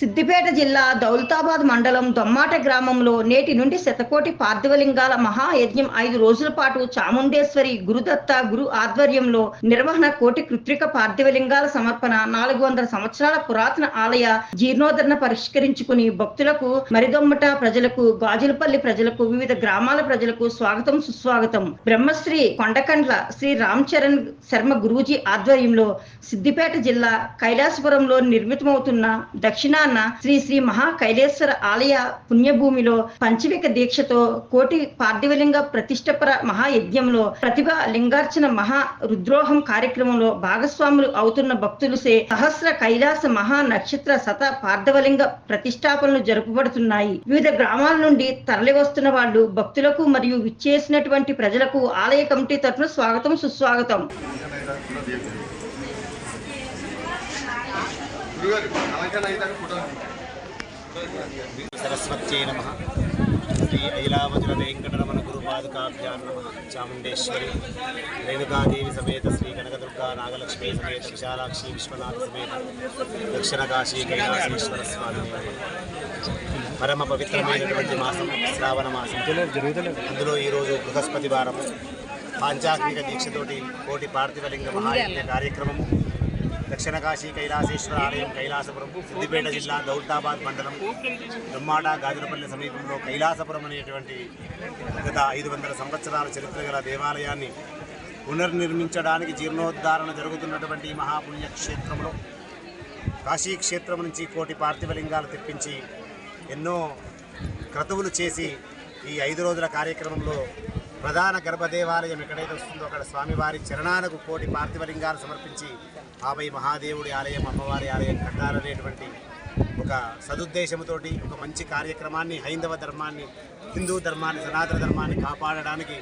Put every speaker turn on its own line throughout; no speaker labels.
సిద్దిపేట జిల్లా దౌలతాబాద్ మండలం దొమ్మాట గ్రామంలో నేటి నుండి శతకోటి పార్థివలింగాల మహాయజ్ఞం 5 రోజుల పాటు చాముండేశ్వరి గురుదత్త గురు ఆధ్వర్యంలో నిర్వహణ. కోటి కృత్రిక పార్థివలింగాల సమర్పణ. 400 సంవత్సరాల పురాతన ఆలయ జీర్ణోద్ధరణ పరిష్కరించుకుని భక్తులకు, మరిదొమ్మట ప్రజలకు, గాజులపల్లి ప్రజలకు, వివిధ గ్రామాల ప్రజలకు స్వాగతం సుస్వాగతం. బ్రహ్మశ్రీ కొండకండ్ల శ్రీ రామ్ చరణ్ శర్మ గురూజీ ఆధ్వర్యంలో సిద్దిపేట జిల్లా కైలాసపురంలో నిర్మితమవుతున్న దక్షిణాన శ్రీ శ్రీ మహా కైలేశ్వర ఆలయ పుణ్యభూమిలో పంచవిక దీక్షతో కోటి పార్థివలింగ ప్రతిష్టపర మహాయజ్ఞంలో ప్రతిభ లింగార్చన మహా రుద్రోహం కార్యక్రమంలో భాగస్వాములు అవుతున్న భక్తులసే సహస్ర కైలాస మహా నక్షత్ర శత పార్థివలింగ ప్రతిష్టాపనలు జరుపబడుతున్నాయి. వివిధ గ్రామాల నుండి తరలి వస్తున్న వాళ్ళు భక్తులకు మరియు విచ్చేసినటువంటి ప్రజలకు ఆలయ కమిటీ తరఫున స్వాగతం సుస్వాగతం.
सरस्वत्यै नमः. श्री ऐलावजुल वेंकटरमण गुरुपादुकाभ्यां नमः. चामुंडेश्वरी रेणुकादेवी समेत श्री कनकदुर्गा नागलक्ष्मी समेत विशालाक्षी विश्वनाथ समेत दक्षिण काशी कैलासेश्वर स्वामी పరమ పవిత్రమైనటువంటి మాసం శ్రావణ మాసం. అందులో ఈరోజు బృహస్పతి వారం పాంచాగ్నిక దీక్షతోటి కోటి పార్థివలింగ మహాయజ్ఞ కార్యక్రమము దక్షిణ కాశీ కైలాసేశ్వర ఆలయం కైలాసపురం, సిద్దిపేట జిల్లా దౌలతాబాద్ మండలం దొమ్మాట గాజులపల్లి సమీపంలో కైలాసపురం అనేటువంటి గత 500 సంవత్సరాల చరిత్ర గల దేవాలయాన్ని పునర్నిర్మించడానికి జీర్ణోద్ధారణ జరుగుతున్నటువంటి ఈ మహాపుణ్యక్షేత్రంలో కాశీక్షేత్రం నుంచి కోటి పార్థివలింగాలు తెప్పించి ఎన్నో క్రతువులు చేసి ఈ 5 రోజుల కార్యక్రమంలో ప్రధాన గర్భదేవాలయం ఎక్కడైతే వస్తుందో అక్కడ స్వామివారి చరణాలకు కోటి పార్థివలింగాలు సమర్పించి ఆపై మహాదేవుడి ఆలయం, అమ్మవారి ఆలయం కట్టాలనేటువంటి ఒక సదుద్దేశంతోటి ఒక మంచి కార్యక్రమాన్ని, హైందవ ధర్మాన్ని, హిందూ ధర్మాన్ని, సనాతన ధర్మాన్ని కాపాడడానికి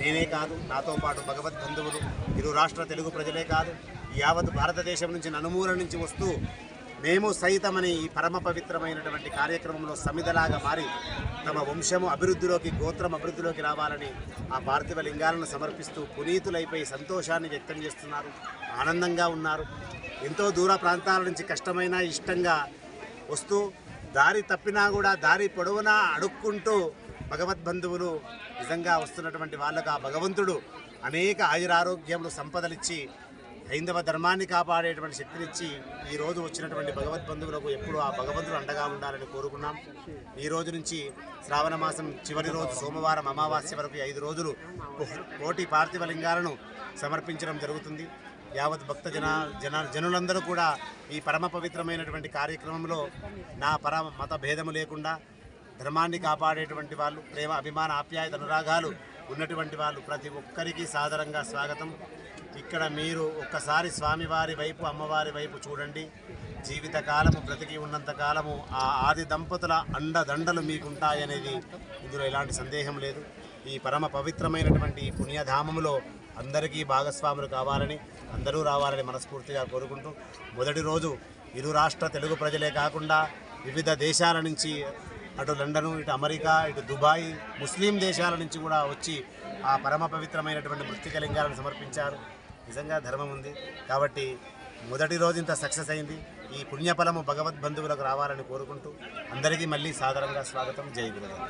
నేనే కాదు, నాతో పాటు భగవద్బంధువులు, ఇరు రాష్ట్ర తెలుగు ప్రజలే కాదు, యావత్ భారతదేశం నుంచి నలుమూల నుంచి వస్తూ మేము సైతమని ఈ పరమ పవిత్రమైనటువంటి కార్యక్రమంలో సమిధలాగా మారి తమ వంశము అభివృద్ధిలోకి, గోత్రం అభివృద్ధిలోకి రావాలని ఆ పార్థివ లింగాలను సమర్పిస్తూ పునీతులైపోయి సంతోషాన్ని వ్యక్తం చేస్తున్నారు, ఆనందంగా ఉన్నారు. ఎంతో దూర ప్రాంతాల నుంచి కష్టమైన ఇష్టంగా వస్తూ దారి తప్పినా కూడా దారి పొడవునా అడుక్కుంటూ భగవద్బంధువులు నిజంగా వస్తున్నటువంటి వాళ్ళకు ఆ భగవంతుడు అనేక ఆయురారోగ్యములు సంపదలిచ్చి హైందవ ధర్మాన్ని కాపాడేటువంటి శక్తినిచ్చి ఈ రోజు వచ్చినటువంటి భగవద్బంధువులకు ఎప్పుడు ఆ భగవంతుడు అండగా ఉండాలని కోరుకున్నాం. ఈ రోజు నుంచి శ్రావణ మాసం చివరి రోజు సోమవారం అమావాస్య వరకు 5 రోజులు కోటి పార్థివలింగాలను సమర్పించడం జరుగుతుంది. యావత్ భక్త జనులందరూ కూడా ఈ పరమ పవిత్రమైనటువంటి కార్యక్రమంలో నా మత భేదము లేకుండా ధర్మాన్ని కాపాడేటువంటి వాళ్ళు, ప్రేమ అభిమాన ఆప్యాయత అనురాగాలు ఉన్నటువంటి వాళ్ళు ప్రతి ఒక్కరికి సాదరంగా స్వాగతం. ఇక్కడ మీరు ఒక్కసారి స్వామివారి వైపు, అమ్మవారి వైపు చూడండి. జీవితకాలము బ్రతికి ఉన్నంత కాలము ఆ ఆది దంపతుల అండదండలు మీకుంటాయనేది ఇందులో ఎలాంటి సందేహం లేదు. ఈ పరమ పవిత్రమైనటువంటి పుణ్యధామములో అందరికీ భాగస్వాములు కావాలని, అందరూ రావాలని మనస్ఫూర్తిగా కోరుకుంటూ, మొదటి రోజు ఇరు రాష్ట్ర తెలుగు ప్రజలే కాకుండా వివిధ దేశాల నుంచి, అటు లండను, ఇటు అమెరికా, ఇటు దుబాయ్, ముస్లిం దేశాల నుంచి కూడా వచ్చి ఆ పరమ పవిత్రమైనటువంటి మృత్తిక లింగాలను సమర్పించారు. నిజంగా ధర్మం ఉంది కాబట్టి మొదటి రోజు ఇంత సక్సెస్ అయింది. ఈ పుణ్యఫలము భగవద్బంధువులకు రావాలని కోరుకుంటూ అందరికీ మళ్ళీ సాదరంగా స్వాగతం. జై గురుదేవ్.